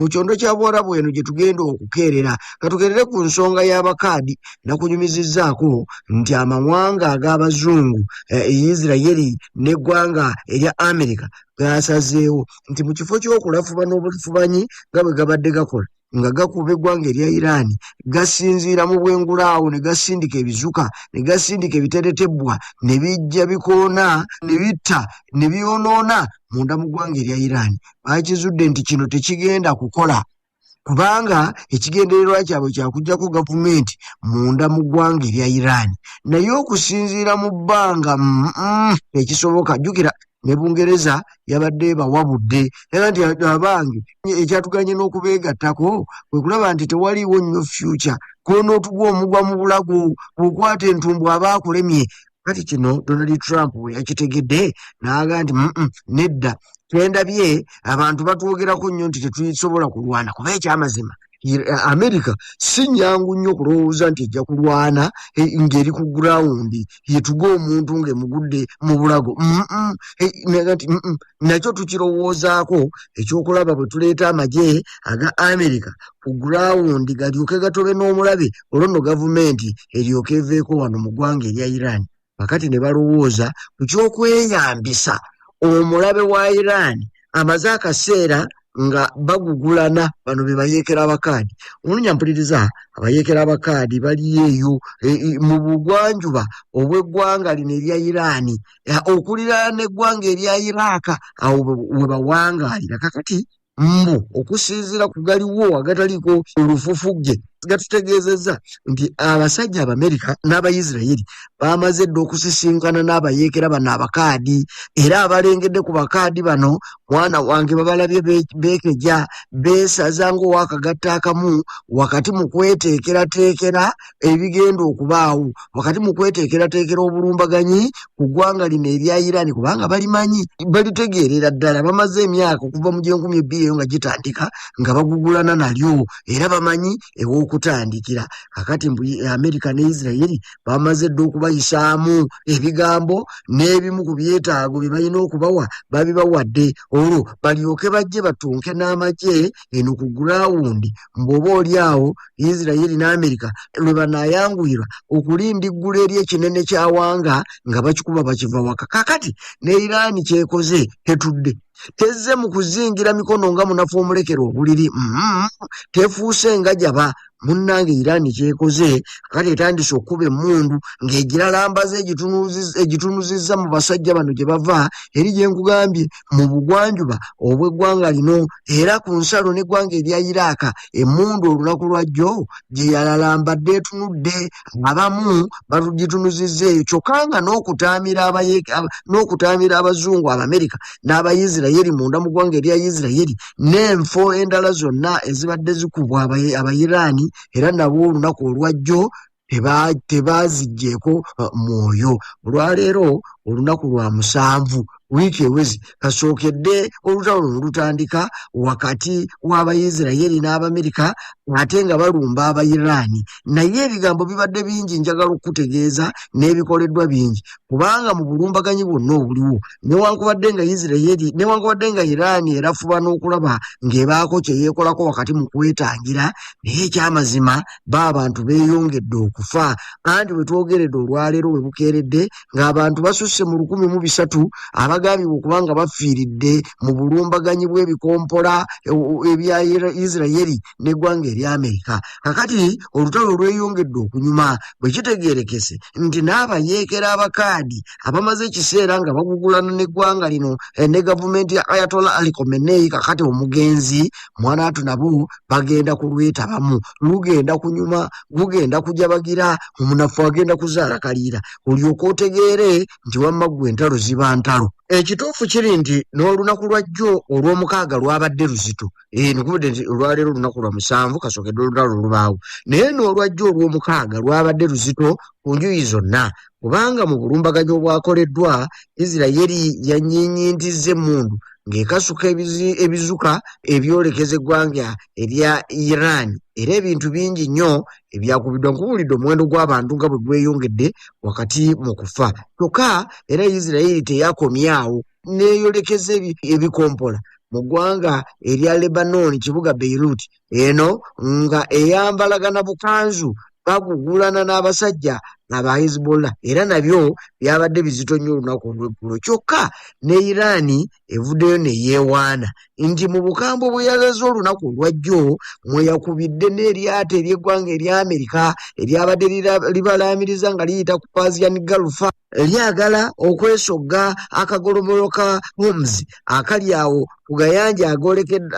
mu kyondo kya Buwarabu eno gye tugenda okukeerera. Katukeerere ku nsonga y'abakaadi nakunyumizizzaako nti amawanga ag'abazungu Isirayiri n'eggwanga erya Amerika gasazeewo nti mu kifo ky'okulafuba n'obulifubanyi nga bwe gabadde gakola nga gakuba eggwanga erya Iraani gasinziira mu bwengulaawo ne gasindika ebizuka ne gasindika ebiteretebbwa ne bijja bikoona ne bitta ne byonoona munda mu ggwanga erya Iraani. Bakizudde nti kino tekigenda kukola kubanga ekigendererwa kyabwe kyakuggyako gavumenti munda mu ggwanga erya Iraani. Naye okusinziira mu bbanga ekisoboka jjukira ne Bungereza yabadde bawabudde era nti abange ekyatuganye n'okubeegattako kwe kulaba nti tewaliiwo nnyo future konootugwa omugwa mu bulago bw'okwata entumbu aba akulemye. Kati kino Donald Trump we yakitegedde n'aga nti nedda twendabye abantu batwogerako nnyo nti tetusobola kulwana kuba ekyamazima Amerika si nnyangu nnyo kulowooza nti ejja kulwana ng'eri ku gurawundi yetuga omuntu ng'emugudde mu bulago nakyo tukirowoozaako ekyokulaba bwe tuleeta amagye aga Amerika ku gurawundi galyoke gatobe n'omulabe olwo nno gavumenti eryoke eveeko wano mu ggwanga erya Iran. Kakati ne balowooza ku kyokweyambisa omulabe wa Iran amaze akaseera nga bagugulana bano be bayeekera abakaadi. Olunya mpuliriza abayeekera abakaadi bali eyo mu bugwanjuba obw'eggwanga lino erya Iraani okuliraana n'eggwanga erya Iraka awo we bawangaalira. Kakati mbu okusinziira ku galiwo agataliiko olufufugge gatutegeezezza nti abasajja Abamerika n'Abayisirayiri bamaze dda okusisinkana n'abayeekera bano abakaadi era abalengedde ku bakaadi bano mwana wange babalabye beekeja beesaza ng'owakagatta akamu wakati mu kweteekerateekera ebigenda okubaawo wakati mu kweteekerateekera obulumbaganyi ku ggwanga lino erya Iraani kubanga balimanyi balitegeerera ddala bamaze emyaka okuva mu G20 nga gitandika nga bagugulana nalyo era bamanyi ew'okutandikira. Kakati Amerika ne Isirayiri bamaze dda okubayisaamu ebigambo n'ebimu ku byetaago bye balina okubawa babibawadde olwo balyoke bajje batunke n'amagye eno ku gurawundi mbw'oba oli awo Isirayiri n'Amerika lwe banaayanguyirwa okulindiggula eri ekinene kyawanga nga bakikuba bakiva waka. Kakati ne Iraani kyekoze tetudde tezze mu kuzingira mikono nga munafu omulekera obuliri tefuuse nga jaba munnange Iraani kyekoze kakati etandise okuba emmundu ng'egiralambaza egitunuzizza mu basajja bano gye bava eri gye nkugambye mu bugwanjuba obw'eggwanga lino era ku nsalo n'eggwanga erya Iraka emmundu olunaku lwa jjo gye yalalambadde etunudde abamu bagitunuzizza eyo kyokka nga n'okutaamira abazungu Abamerika n'Abayisirayiri munda mu ggwanga erya Isirayiri n'enfo endala zonna ezibadde zikubwa Abayiraani era nabo olunaku olwajjo tebaziggyeko mwoyo. Olwaleero olunaku lwa 7 wiiki ewezi kasookedde olutalo luno lutandika wakati w'Abayisirayiri n'Abamerika ate nga balumba Abayiraani. Naye ebigambo bibadde bingi njagala okutegeeza n'ebikoleddwa bingi kubanga mu bulumbaganyi bwonna obuliwo newankubadde nga Iraani erafuba n'okulaba ng'ebaako kye yeekolako wakati mu kwetangira naye ekyamazima abantu beeyongedde okufa. Anti bwe twogeredde olwaleero we bukeeredde ng'abantu basusse mu 1,300 abagambibwa okubanga bafiiridde mu bulumbaganyi bw'ebikompola ebya Isirayiri n'eggwanga erya Amerika. Kakati olutalo lweyongedde okunyuma bwe kitegeerekese nti n'abayeekera abakaadi abamaze ekiseera nga bagugulana n'eggwanga lino ne gavumenti ya Ayatollah Ali Khamenei kakati omugenzi mwanaatu nabo bagenda kulwetabamu lugenda kunyuma gugenda kujabagira omunafu agenda kuzaala kaliira olyoka otegeere nti wamma ggwe entalo ziba ntalo. Ekituufu kiri nti n'olunaku lwa jjo olw'omukaaga lwabadde luzito nkubudde nti olwaleero olunaku lwa 7 kasookedde olutalo lubaawo naye n'olwa jjo olw'omukaaga lwabadde luzito ku njuyi zonna kubanga mu bulumbaganyi obwakoleddwa Isirayiri yanyiinyintizza emmundu ng'ekasuka ebizuka ebyolekeza eggwanga erya Iraani era ebintu bingi nnyo ebyakubiddwa nkubuulidde omuwendo gw'abantu nga bwe gweyongedde wakati mu kufa. Kyokka era Isirayiri teyakomyawo neeyolekeza ebikompola mu ggwanga erya Lebanon kibuga Beirut eno nga eyambalagana bukanzu bagugulana n'abasajja aba Hezbollah era nabyo byabadde bizito nnyo olunaku olw'eggulo kyokka ne Irani evuddeyo ne yeewaana nti mu bukambwe bwe yalaze olunaku olwajjo mwe yakubidde n'eryato ery'eggwanga erya Amerika eryabadde libalaamiriza nga liyita ku Persian Gulf lyagala okwesogga akagolomolo ka Hormuz akali awo ku gayanja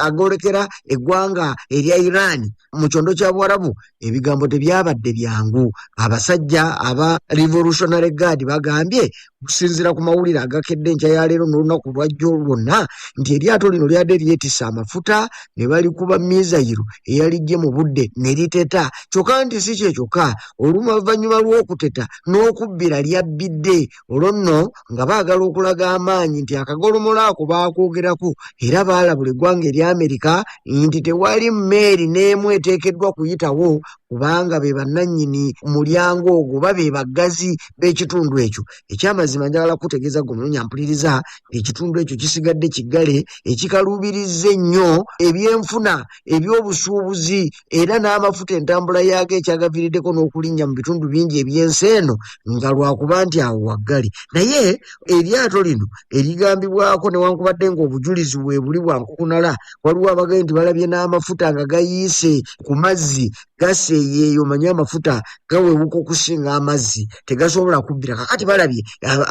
agolekera eggwanga erya Irani mu kyondo kya Buwarabu. Ebigambo tebyabadde byangu. Abasajja aba Revolutionary Guard bagambye okusinziira ku mawulire agakedde enkya ya leero n'olunaku lwajjo lwonna nti eryato lino lyadde lyetisse amafuta ne balikuba mizayiro eyalijje mu budde ne liteta kyokka nti si kye kyokka oluvannyuma lw'okuteta n'okubbira lyabbidde olwo nno nga baagala okulaga amaanyi nti akagolomola ako baakwogerako era baalabula eggwanga erya Amerika nti tewali mmeeri n'emu eteekeddwa kuyitawo kubanga be bannannyini mulyango ogwo ba be baggazi b'ekitundu ekyo. Ekyamazima njagala kutegeeza gwe munonya mpuliriza ekitundu ekyo kisigadde kiggale ekikaluubiriza ennyo ebyenfuna ebyobusuubuzi era n'amafuta entambula yaago ekyagaviiriddeko n'okulinnya mu bitundu bingi eby'ensi eno nga lwakuba nti awo waggale. Naye eryato lino erigambibwako newankubadde ng'obujulizi bwe buli bwankukunala waliwo abagaye nti balabye n'amafuta nga gayiise ku mazzi gaseeyeeyo manye amafuta gawewuka okusinga amazzi tegasobola kubbira kakati balabye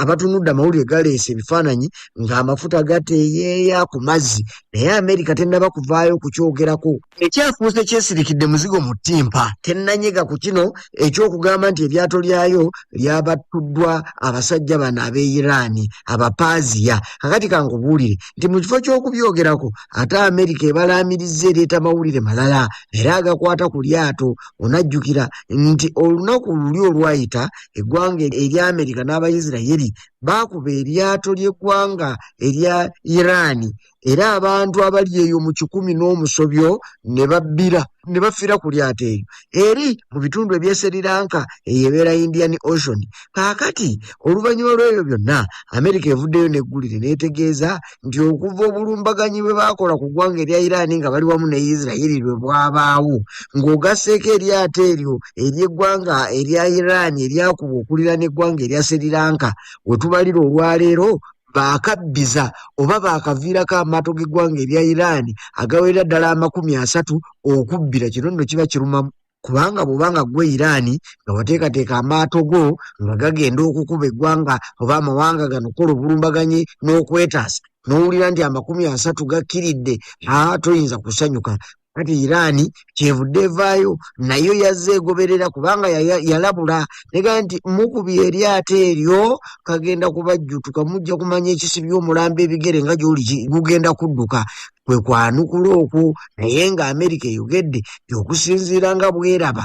abatunudde amawulire galeese ebifaananyi ng'amafuta gateeyeeya ku mazzi naye Amerika tennaba kuvaayo kukyogerako. Ekyafuuse kyesirikidde muzigo mu ttimpa tennanyega ku kino ekyokugamba nti eryato lyayo lyabattuddwa abasajja bano ab'e Irani Abapaaziya. Kakati kankubuulire nti mu kifo ky'okubyogerako ate Amerika ebalaamirizza ereeta mawulire malala era agakwata ku lyato. Onajjukira nti olunaku luli olwayita eggwanga erya Amerika n'Abayisirayiri baakuba eryato ly'eggwanga erya Irani era abantu abali eyo mu 10 n'omusobyo ne babbira ne bafiira ku lyato eryo eri mu bitundu eby'e Sri Lanka eyebeera Indian Ocean. Kaakati oluvannyuma lw'ebyo byonna Amerika evuddeyo neggulire neetegeeza nti okuva obulumbaganyi bwe baakola ku ggwanga erya Irani nga bali wamu ne Isirayiri lwe bwabaawo ng'ogasseeko eryato eryo ery'eggwanga erya Irani eryakuba okulira n'eggwanga erya Sri Lanka we tubalira olwaleero baakabbiza oba baakaviirako amaato g'eggwanga erya Irani agawerera ddala 30 okubbira. Kino nno kiba kirumamu kubanga bw'obanga ggwe Irani nga wateekateeka amaato go nga gagenda okukuba eggwanga oba amawanga gano kola obulumbaganyi n'okwetaasa n'owulira nti 30 gakkiridde toyinza kusanyuka. Kati Irani kyevudde evaayo nayo yazze egoberera kubanga yalabula nega nti mukubye eryato eryo kagenda kubajjutuka mujja kumanya ekisibya omulambo ebigere nga gy'oli gugenda kudduka. Kwe kwanukula okwo naye nga Amerika eyogedde okusinziira nga bweraba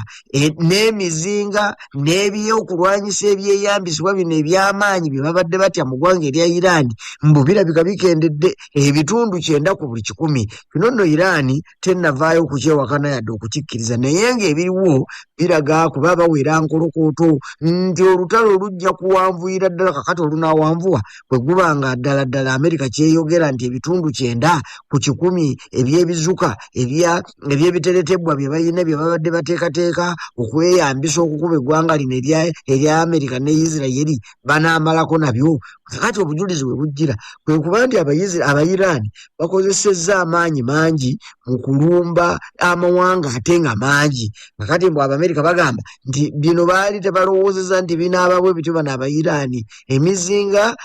n'emizinga n'ebyokulwanyisa ebyeyambisibwa bino eby'amaanyi bye babadde batya mu ggwanga erya Irani mbu birabika bikendedde ebitundu 9 ku buli 100. Kino nno Irani tennavaayo kukyewakana yadde okukikkiriza naye ng'ebiriwo biraga kuba bawera nkolokooto nti olutalo olujja kuwanvuyira ddala kakati olunaawanvuwa bwe guba nga ddala ddala Amerika kyeyogera nti ebitundu 9 ku 10 ebyebizuka ebyebiteretebwa bye balina bye babadde bateekateeka okweyambisa okukuba eggwanga lino erya Amerika ne Isirayiri banaamalako nabyo. Kakati obujulizi bwe bujjira kwe kuba nti Abayirani bakozesezza amaanyi mangi mu kulumba amawanga ate nga mangi. Kakati mbu Abamerika bagamba nti bino baali tebalowoozeza nti binaababwe bityo bano Abayirani emizinga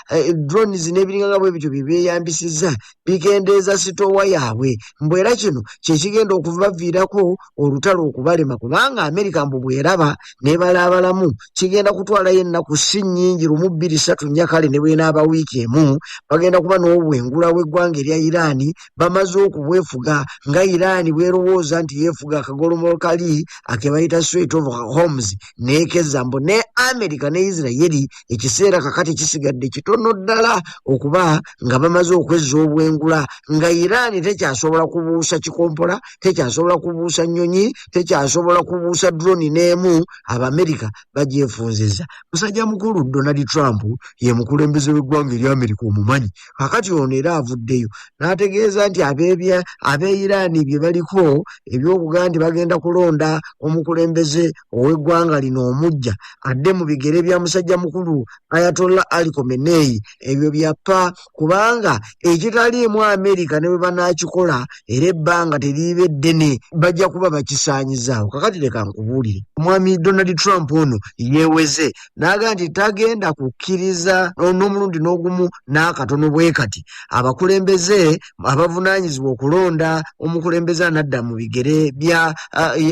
drones n'ebiringanga bwe bityo bye beeyambisizza bikendeeza sitowa yaabwe mbu era kino kyekigenda okubaviirako olutalo okubalema kubanga Amerika mbu bweraba n'ebalaabalamu kigenda kutwalayo ennaku si nnyingi 1, 2, 3 nyakale ne bwenaaba wiiki emu bagenda kuba n'obwengula bw'eggwanga erya Irani bamaze okubwefuga nga Irani bwerowooza nti yeefuga akagolomolo kali ake bayita Strait of Hormuz neekeza mbu ne Amerika ne Isirayiri ekiseera kakati kisigadde kitono ddala okuba nga bamaze okwezza obwengula nga Irani Iran tekyasobola kubuusa kikompola, tekyasobola kubuusa nnyonyi, tekyasobola kubuusa drone n'emu. Abamerika bagyefunzizza. Musajja mukulu Donald Trump ye mukulembeze w'eggwanga erya Amerika omumanyi. Kakati ono era avuddeyo n'ategeeza nti ab'e Iran bye baliko eby'okugaa nti bagenda kulonda omukulembeze ow'eggwanga lino omuggya adde mu bigere bya musajja mukulu Ayatollah Ali Khamenei, ebyo byappa kubanga ekitaliimu Amerika ne bwe banaakikola era ebbanga teriibe ddene bajja kuba bakisaanyizaawo. Kakati leka nkubuulire, omwami Donald Trump ono yeeweze n'aga nti tagenda kukkiriza n'omulundi n'ogumu n'akatono bwe kati abakulembeze abavunaanyizibwa okulonda omukulembeze anadda mu bigere bya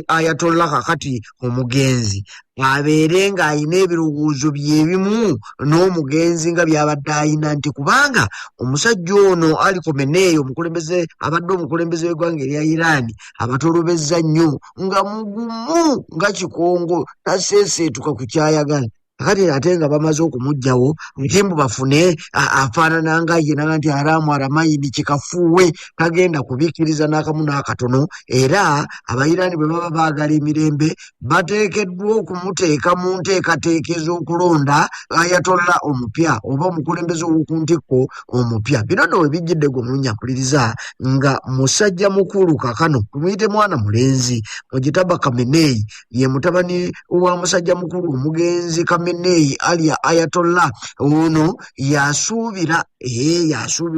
Ayatollah kakati omugenzi abeere ng'ayina ebirowoozo byebimu n'omugenzi nga byabadde ayina, nti kubanga omusajja ono Ali Khamenei omukulembeze abadde omukulembeze w'eggwanga erya Iran abatolobezza nnyo nga mugumu nga kikongo taseeseetuka ku kyayagala. Kakati ate nga bamaze okumuggyawo ntimbu bafune afaanana nga ye naga nti Haramu Haramayini kikafuuwe tagenda kubikkiriza n'akamu n'akatono. Era Abayiraani bwe baba baagala emirembe bateekeddwa okumuteeka mu nteekateeka ez'okulonda Ayatollah omupya oba omukulembeze ow'oku ntikko omupya. Bino nno we bijjidde gwe mulunyampuliriza nga musajja mukulu kakano tumuyite mwana mulenzi Mojtaba Khamenei ye mutabani wa musajja mukulu omugenzi Khamenei aliya Ayatollah ono yasuubira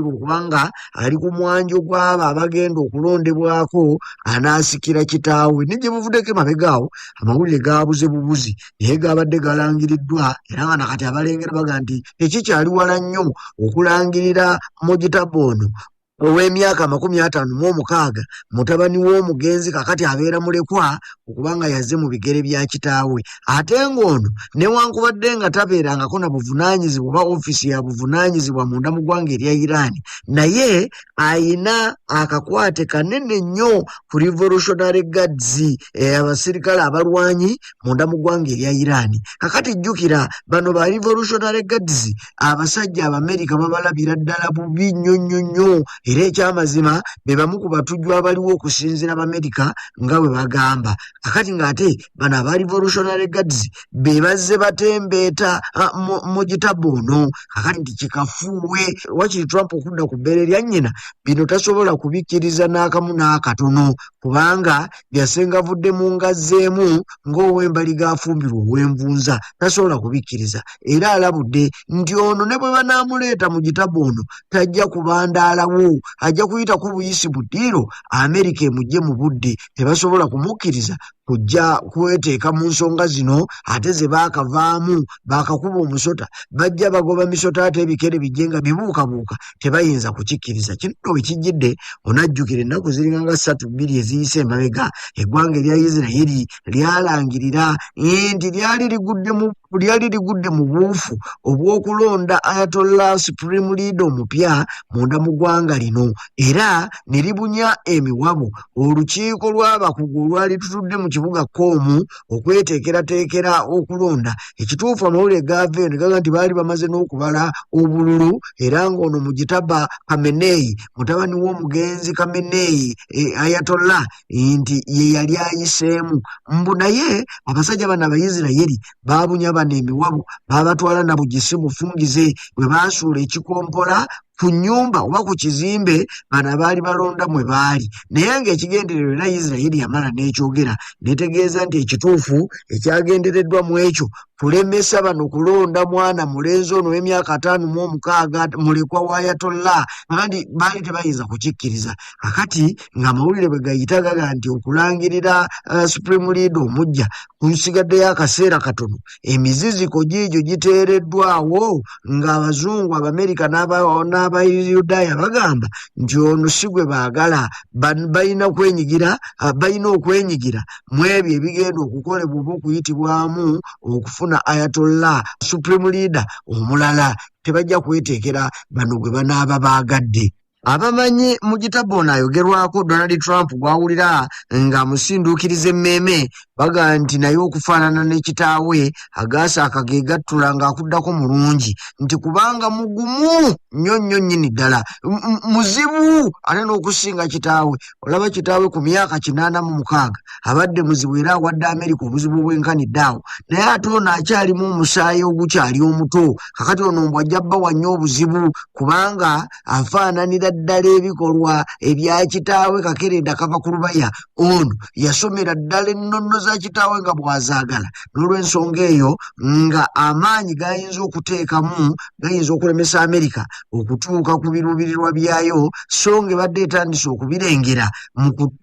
okubanga ali ku mwanjo gw'abo abagenda okulondebwako anaasikira kitaawe. Ne gye buvuddeko emabegaawo amawulire gaabuze bubuzi naye gaabadde galangiriddwa era nga nakati abalengera baga nti tekikyali wala nnyo okulangirira Mojtaba ono ow'emyaka 56 mutabani w'omugenzi kakati abeera mulekwa okubanga yazze mu bigere bya kitaawe. Ate ng'ono newankubadde nga tabeerangako na buvunaanyizibwa oba ofiisi ya buvunaanyizibwa munda mu ggwanga erya Iran, naye ayina akakwate kanene nnyo ku Revolutionary Guards abasirikale abalwanyi munda mu ggwanga erya Iran. Kakati jjukira bano ba Revolutionary Guards abasajja Abamerika babalabira ddala bubi nnyo era ekyamazima be bamu ku batujju abaliwo okusinziira Abamerika nga bwe bagamba. Kakati ng'ate bano aba Revolutionary Guards be bazze batembeeta Mojtaba ono. Kakati nti kikafuuwe wakiri Trump okudda ku bbeere lya nnyina bino tasobola kubikkiriza n'akamu n'akatono kubanga byasenga avudde mu ngazzeemu ng'ow'embaliga afumbirwa ow'envunza tasobola kubikkiriza era alabudde nti ono ne bwe banaamuleeta Mojtaba ono tajja kubandaalawo, ajja kuyitako buyisi buddiiro Amerika emugye mu budde. Tebasobola kumukkiriza kujja kweteeka mu nsonga zino ate ze baakavaamu baakakuba omusota bajja bagoba misota ate ebikere bijje nga bibuukabuuka tebayinza kukikkiriza. Kino we kijjidde onajjukira ennaku ziringa nga 3-2 eziyise emabega eggwanga erya Isirayiri lyalangirira nti lyali ligudde mu buufu obw'okulonda Ayatollah Supreme Leader omupya munda mu ggwanga lino era ne libunya emiwabo olukiiko lw'abakugu olwali tutudde mu kibuga Koomu okweteekerateekera okulonda. Ekituufu amawulire gaava ne gaga nti baali bamaze n'okubala obululu era ng'ono Mojtaba Khamenei mutabani w'omugenzi Khamenei Ayatollah nti ye yali ayiseemu mbu naye abasajja bano Abayisirayiri baabunya bano emiwabo baabatwala na bugisi mufungize bwe baasuula ekikompola ku nnyumba oba ku kizimbe bano abaali balonda mwe baali. Naye ng'ekigendererwa era Isirayiri yamala n'ekyogera netegeeza nti ekituufu ekyagendereddwa mu ekyo kulemesa bano kulonda mwana mulenzi ono w'emyaka 56 mulekwa wa Ayatollah kandi baali tebayinza kukikkiriza. Kakati ng'amawulire bwe gayita gaga nti okulangirira Supreme Leader omujja kunsigaddeyo akaseera katono emiziziko giigyo giteereddwawo ng'Abazungu Abamerika n'Abayudaaya bagamba nti ono si gwe baagala balina okwenyigira mu ebyo ebigenda okukolebwa oba okuyitibwamu okufuna Ayatollah Supreme Leader omulala. Tebajja kweteekera bano gwe banaaba baagadde. Abamanyi Mojtaba ono ayogerwako Donald Trump gw'awulira ng'amusinduukiriza emmeeme baga nti naye okufaanana n'ekitaawe agaasaka ge gattula ng'akuddako mulungi nti kubanga mugumu nnyo nnyini ddala muzibu ate n'okusinga kitaawe. Olaba kitaawe ku myaka 86 abadde muzibu era awadde Amerika obuzibu obwenkanidde awo, naye ate ono akyalimu omusaayi ogukyali omuto. Kakati ono mbw ajja bbawa nnyo obuzibu kubanga afaananira ddala ebikolwa ebya kitaawe Kakerenda kava ku lubaya. Ono yasomera ddala ennono za kitaawe nga bw'azaagala, n'olw'ensonga eyo nga amaanyi gayinza okuteekamu gayinza okulemesa Amerika okutuuka ku biruubirirwa byayo, so ng'ebadde etandise okubirengera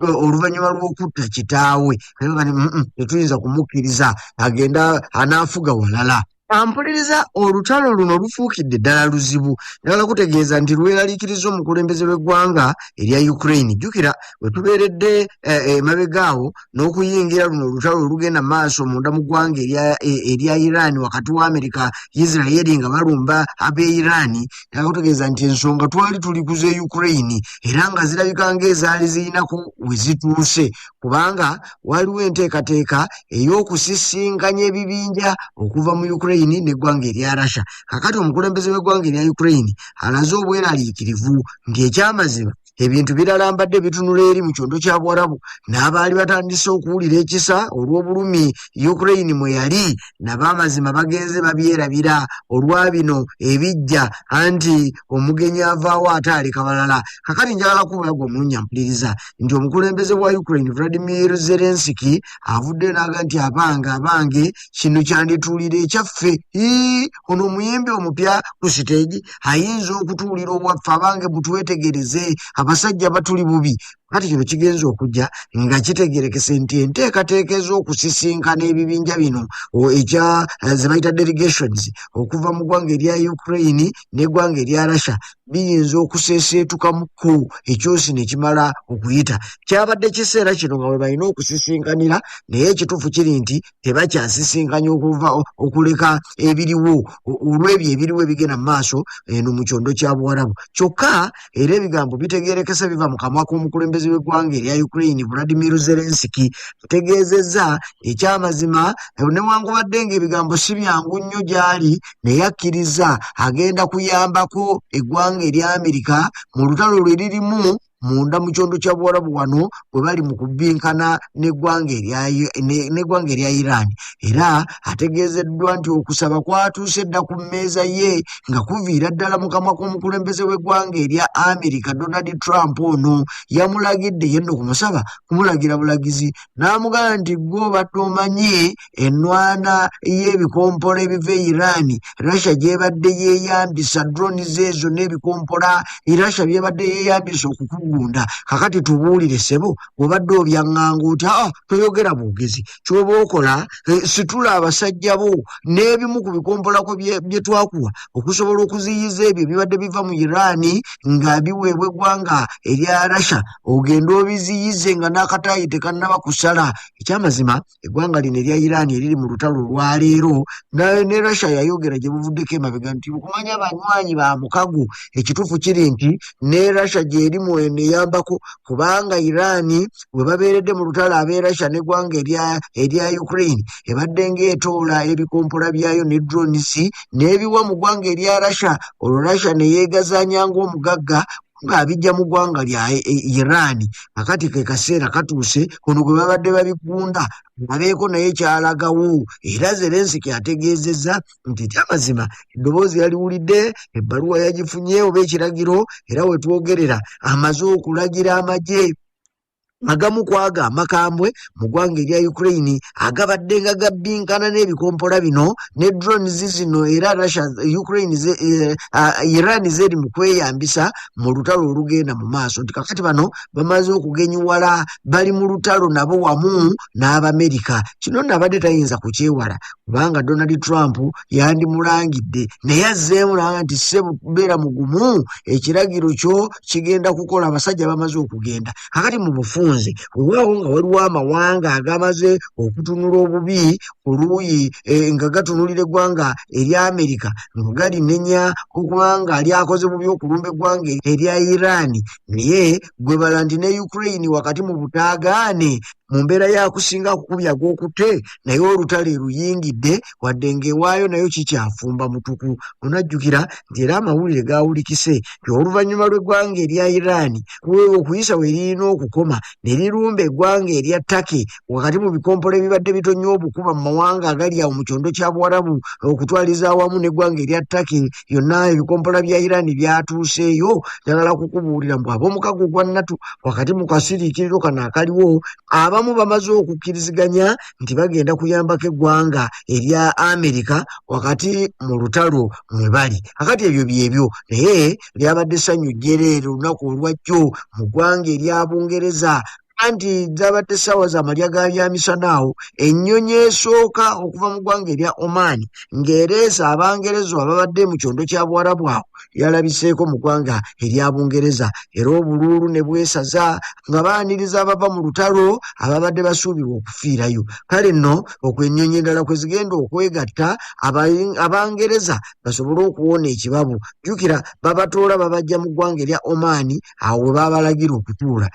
oluvannyuma lw'okutta kitaawe. Tetuyinza kumukkiriza agenda anaafuga walala. Ampuliriza olutalo luno lufuukidde ddala luzibu. Njagala kutegeeza nti lweraliikiriza omukulembeze w'eggwanga erya Ukraine. Jjukira bwe tubeeredde emabegaawo n'okuyingira luno olutalo olugenda maaso munda mu ggwanga erya Iran wakati wa Amerika Israeli nga balumba ab'e Iran. Njagala kutegeeza nti ensonga twali tuli ku z'e Ukraine era nga zirabika ng'ezaali zirinako we zituuse, kubanga waliwo enteekateeka ey'okusisinkanya ebibinja okuva mu Ukraine n'eggwanga erya Russia. Kakati omukulembeze w'eggwanga erya Ukraine alaze obweraliikirivu nti ekyamazima ebintu birala mbadde bitunula eri mu kyondo kya Bwarabu, n'abaali batandise okuwulira ekisa olw'obulumi Ukraine mwe yali nabo amazima bagenze babyerabira olwa bino ebijja anti omugenyi avaawo ate aleka balala. Kakati njagala kubulaga omulunya mpuliriza nti omukulembeze wa Ukraine Vladimir Zelensky avudde n'aga nti abange kino kyandituulira ekyaffe. Ono omuyimbi omupya ku siteegi ayinza okutuulira obwaffe abange butwetegereze abasajja batuli bubi. Kati kino kigenza okujja nga kitegerekese nti enteekateeka ez'okusisinkana ebibinja bino ekya ze bayita delegations okuva mu ggwanga erya Ukraine n'eggwanga erya Russia biyinza okuseeseetukamuko ekyosi ne kimala okuyita. Kyabadde kiseera kino nga bwe balina okusisinkanira, naye ekituufu kiri nti tebakyasisinkanya okuleka ebiriwo olw'ebyo ebiriwo ebigenda mu maaso eno mu kyondo kya Buwarabu. Kyokka era ebigambo bitegeerekese biva mu kamwa k'omukulembeze w'eggwanga erya Ukraine Vladimir Zelensky ategeezezza ekyamazima newankubadde ng'ebigambo si byangu nnyo gy'ali, naye akkiriza agenda kuyambako eggwanga erya Amerika mu lutalo lwe ririmu munda mu kyondo kya Buwarabu wano bwe bali mu kubbinkana n'eggwanga erya Iran. Era ategeezeddwa nti okusaba kwatuuse dda ku mmeeza ye nga kuviira ddala mu kamwa k'omukulembeze w'eggwanga erya Amerika Donald Trump. Ono yamulagidde yenno kumusaba kumulagira bulagizi n'amugamba nti gwe obadde omanyi ennwana y'ebikompola ebiva e Iran Russia gy'ebadde yeeyambisa drones ezo n'ebikompola Russia byebadde yeeyambisa okukugunda. Kakati tubuulire ssebo obadde obyaŋŋanga oti toyogera bwogezi ky'oba okola situla abasajja bo n'ebimu ku bikompolako bye twakuwa okusobola okuziyiza ebyo ebibadde biva mu Iran nga biweebwa eggwanga erya Russia, ogenda obiziyize nga n'akataayi tekannaba kusala. Ekyamazima eggwanga lino erya Iran eriri mu lutalo olwaleero ne Russia yayogera gye buvuddeko emabega nti okumanya abanywanyi ba mukago. Ekituufu kiri nti ne Russia gy'erimu eneyambako kubanga Iran bwe babeeredde mu lutalo ab'e Russia n'eggwanga erya Ukraine ebadde ng'etoola ebikompola byayo ne drones n'ebiwa mu ggwanga erya Russia. Olwo Russia ne yeegazaanya ng'omugagga ng'abijja mu ggwanga lya Iran. Akati ke kaseera katuuse ono gwe babadde babigunda abeeko naye kyalagawo. Era Zelensky ategeezezza nti ekyamazima eddoboozi yaliwulidde, ebbaluwa yagifunye oba ekiragiro, era we twogerera amaze okulagira amagye agamu kwaga amakambwe mu ggwanga erya Ukraine agabadde nga gabbinkana n'ebikompola bino ne drones zino, era Iran zeri mu kweyambisa mu lutalo olugenda mu maaso. Nti kakati bano bamaze okugenyuwala, bali mu lutalo nabo wamu n'Abamerika. Kino nabadde tayinza kukyewala kubanga Donald Trump yandimulangidde naye azzeemu n'aga nti beera mugumu, ekiragiro kyo kigenda kukola. Abasajja bamaze okugenda. Kakati mu bufunze weewaawo nga waliwo amawanga agamaze okutunula obubi ku luuyi nga gatunulira eggwanga erya Amerika nga galinenya okubanga ali akoze bubi okulumba eggwanga erya Iran, naye gwe bala nti ne Ukraine wakati mu butaagaane mu mbeera yakusinga kukubya gw'okutte naye olutale luyingidde wadde ng'ewaayo nayo kikyafumba mutuku. Onajjukira nti era amawulire gaawulikise nti oluvannyuma lw'eggwanga erya Iran okuyisa we lirina okukoma ne lirumba eggwanga erya Turkey wakati mu bikompolo ebibadde bitonnya obukuba mu mawanga agali awo mu kyondo kya Buwarabu okutwaliza awamu n'eggwanga erya Turkey yonna ebikompola bya Iran byatuuseeyo ddala kukubuulira mbu ab'omukago gwa NATO wakati mu kasiriikiriro kano akaliwo abamu bamaze okukkiriziganya nti bagenda kuyambako eggwanga erya Amerika wakati mu lutalo mwe bali. Akati ebyo byebyo naye lyabadde ssanyu jjereero olunaku olwajjo mu ggwanga erya Bungereza anti zabadde ssaawa z'amalya ga byamisana awo ennyonyi esooka okuva mu ggwanga erya Oman ng'ereesa Abangereza ababadde mu kyondo kya Buwarabu awo yalabiseeko mu ggwanga erya Bungereza era obuluulu ne bwesaza nga baaniriza abava mu lutalo ababadde basuubirwa okufiirayo. Kale nno okwennyonyi endala kwe zigenda okwegatta Abangereza basobole okuwona ekibabu. Jjukira babatoola babajja mu ggwanga erya Oman awo we baabalagira okutuula.